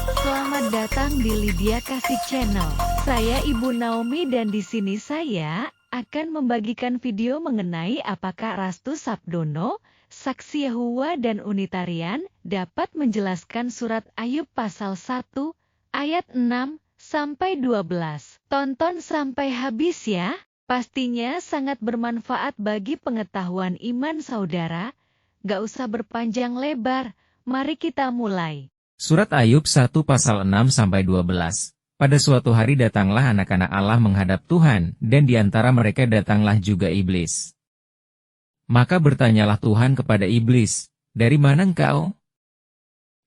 Selamat datang di Lydia Kasih Channel. Saya Ibu Naomi dan di sini saya akan membagikan video mengenai apakah Rastu Sabdono, Saksi Yehuwa dan Unitarian dapat menjelaskan surat Ayub pasal 1 ayat 6 sampai 12. Tonton sampai habis ya. Pastinya sangat bermanfaat bagi pengetahuan iman saudara. Gak usah berpanjang lebar. Mari kita mulai. Surat Ayub 1 pasal 6-12. Pada suatu hari datanglah anak-anak Allah menghadap Tuhan, dan di antara mereka datanglah juga iblis. Maka bertanyalah Tuhan kepada iblis, "Dari mana engkau?"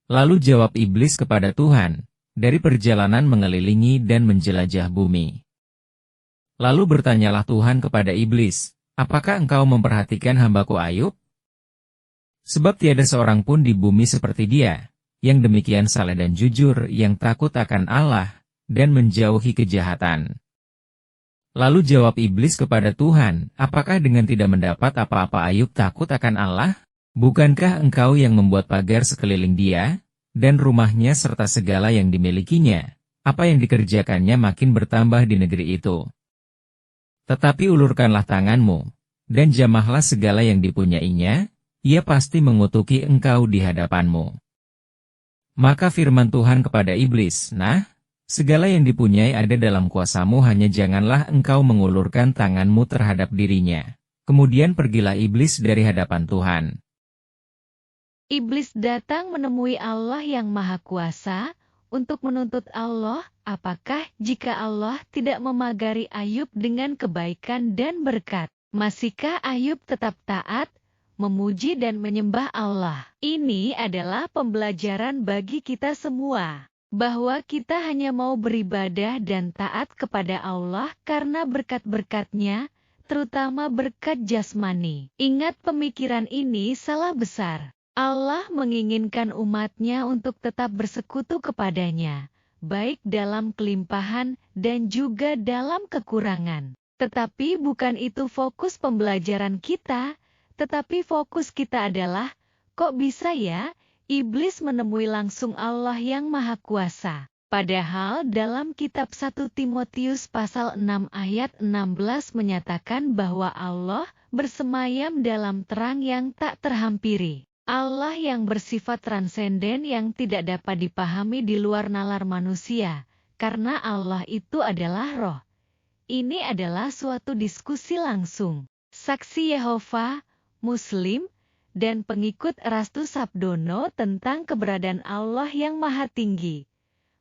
Lalu jawab iblis kepada Tuhan, "Dari perjalanan mengelilingi dan menjelajah bumi." Lalu bertanyalah Tuhan kepada iblis, "Apakah engkau memperhatikan hambaku Ayub? Sebab tiada seorang pun di bumi seperti dia, yang demikian saleh dan jujur, yang takut akan Allah, dan menjauhi kejahatan." Lalu jawab iblis kepada Tuhan, "Apakah dengan tidak mendapat apa-apa Ayub takut akan Allah? Bukankah engkau yang membuat pagar sekeliling dia, dan rumahnya serta segala yang dimilikinya? Apa yang dikerjakannya makin bertambah di negeri itu. Tetapi ulurkanlah tanganmu, dan jamahlah segala yang dipunyainya, ia pasti mengutuki engkau di hadapanmu." Maka firman Tuhan kepada iblis, "Nah, segala yang dipunyai ada dalam kuasamu, hanya janganlah engkau mengulurkan tanganmu terhadap dirinya." Kemudian pergilah iblis dari hadapan Tuhan. Iblis datang menemui Allah yang Maha Kuasa untuk menuntut Allah, apakah jika Allah tidak memagari Ayub dengan kebaikan dan berkat, masihkah Ayub tetap taat, memuji dan menyembah Allah? Ini adalah pembelajaran bagi kita semua, bahwa kita hanya mau beribadah dan taat kepada Allah karena berkat-berkat-Nya, terutama berkat jasmani. Ingat, pemikiran ini salah besar. Allah menginginkan umat-Nya untuk tetap bersekutu kepadanya, baik dalam kelimpahan dan juga dalam kekurangan. Tetapi bukan itu fokus pembelajaran kita, tetapi fokus kita adalah, kok bisa ya, iblis menemui langsung Allah yang Maha Kuasa? Padahal dalam kitab 1 Timotius pasal 6 ayat 16 menyatakan bahwa Allah bersemayam dalam terang yang tak terhampiri. Allah yang bersifat transenden yang tidak dapat dipahami di luar nalar manusia, karena Allah itu adalah roh. Ini adalah suatu diskusi langsung. Saksi Yehova, Muslim, dan pengikut Rastu Sabdono tentang keberadaan Allah yang Maha Tinggi.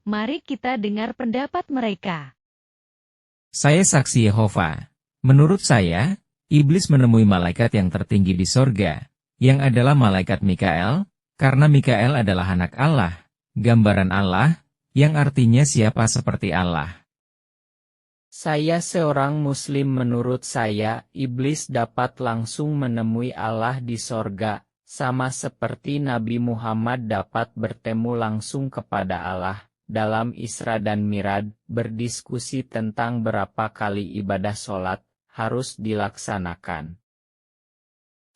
Mari kita dengar pendapat mereka. Saya saksi Yehova. Menurut saya, iblis menemui malaikat yang tertinggi di sorga, yang adalah malaikat Mikael, karena Mikael adalah anak Allah, gambaran Allah, yang artinya siapa seperti Allah. Saya seorang Muslim. Menurut saya, iblis dapat langsung menemui Allah di sorga, sama seperti Nabi Muhammad dapat bertemu langsung kepada Allah, dalam Isra dan Miraj, berdiskusi tentang berapa kali ibadah sholat harus dilaksanakan.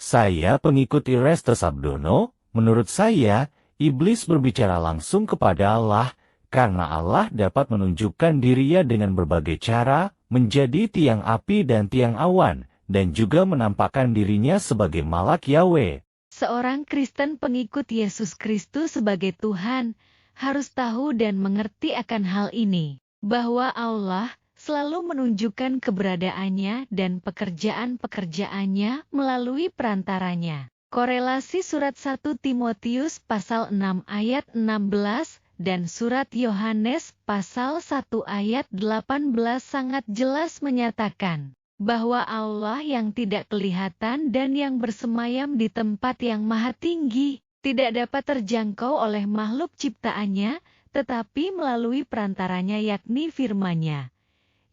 Saya pengikut Rastu Sabdono. Menurut saya, iblis berbicara langsung kepada Allah, karena Allah dapat menunjukkan dirinya dengan berbagai cara, menjadi tiang api dan tiang awan, dan juga menampakkan dirinya sebagai malak Yahweh. Seorang Kristen pengikut Yesus Kristus sebagai Tuhan, harus tahu dan mengerti akan hal ini, bahwa Allah selalu menunjukkan keberadaannya dan pekerjaan-pekerjaannya melalui perantaranya. Korelasi surat 1 Timotius pasal 6 ayat 16 dan surat Yohanes pasal 1 ayat 18 sangat jelas menyatakan bahwa Allah yang tidak kelihatan dan yang bersemayam di tempat yang maha tinggi, tidak dapat terjangkau oleh makhluk ciptaannya, tetapi melalui perantaranya, yakni firman-Nya,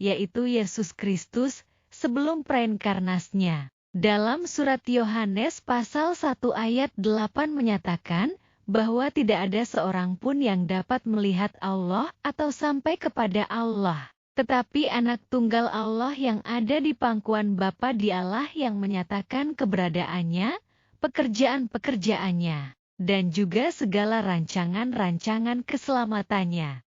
yaitu Yesus Kristus, sebelum preinkarnasnya. Dalam surat Yohanes pasal 1 ayat 8 menyatakan bahwa tidak ada seorang pun yang dapat melihat Allah atau sampai kepada Allah, tetapi anak tunggal Allah yang ada di pangkuan Bapa, dialah yang menyatakan keberadaannya, pekerjaan-pekerjaannya. dan juga segala rancangan-rancangan keselamatannya.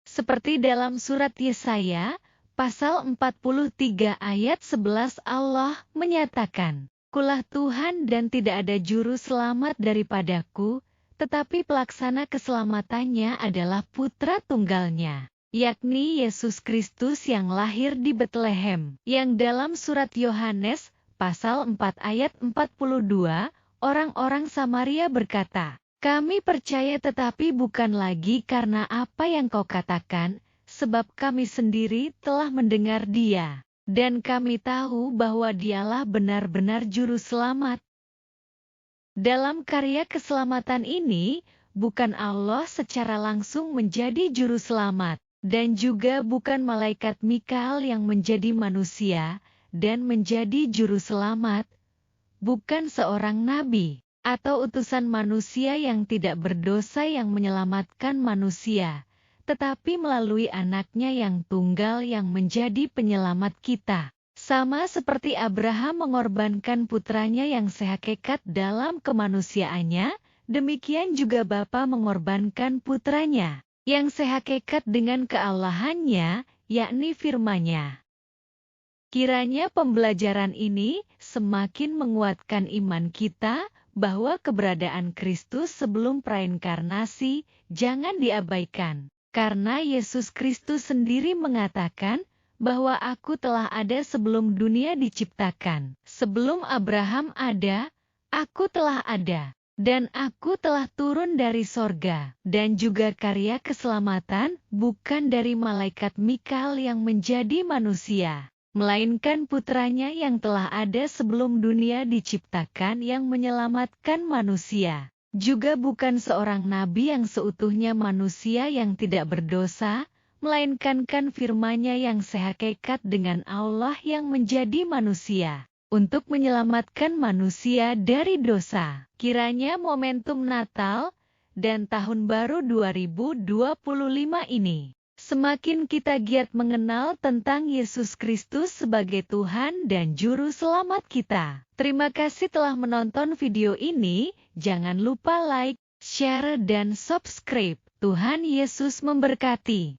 Seperti dalam surat Yesaya, pasal 43 ayat 11 Allah menyatakan, "Kulah Tuhan dan tidak ada juru selamat daripadaku, tetapi pelaksana keselamatannya adalah putra tunggalnya, yakni Yesus Kristus yang lahir di Betlehem." Yang dalam surat Yohanes, pasal 4 ayat 42, orang-orang Samaria berkata, "Kami percaya tetapi bukan lagi karena apa yang kau katakan, sebab kami sendiri telah mendengar Dia, dan kami tahu bahwa Dialah benar-benar juru selamat." Dalam karya keselamatan ini, bukan Allah secara langsung menjadi juru selamat, dan juga bukan malaikat Mikael yang menjadi manusia dan menjadi juru selamat, bukan seorang nabi atau utusan manusia yang tidak berdosa yang menyelamatkan manusia, tetapi melalui anaknya yang tunggal yang menjadi penyelamat kita. Sama seperti Abraham mengorbankan putranya yang sehakikat dalam kemanusiaannya, demikian juga Bapa mengorbankan putranya yang sehakikat dengan keallahannya, yakni firman-Nya. Kiranya pembelajaran ini semakin menguatkan iman kita bahwa keberadaan Kristus sebelum prainkarnasi jangan diabaikan. Karena Yesus Kristus sendiri mengatakan bahwa aku telah ada sebelum dunia diciptakan. Sebelum Abraham ada, aku telah ada. Dan aku telah turun dari sorga. Dan juga karya keselamatan bukan dari malaikat Mikael yang menjadi manusia, melainkan putranya yang telah ada sebelum dunia diciptakan yang menyelamatkan manusia. Juga bukan seorang nabi yang seutuhnya manusia yang tidak berdosa, melainkan firman-Nya yang sehakikat dengan Allah yang menjadi manusia, untuk menyelamatkan manusia dari dosa. Kiranya momentum Natal dan Tahun Baru 2025 ini semakin kita giat mengenal tentang Yesus Kristus sebagai Tuhan dan Juru Selamat kita. Terima kasih telah menonton video ini. Jangan lupa like, share, dan subscribe. Tuhan Yesus memberkati.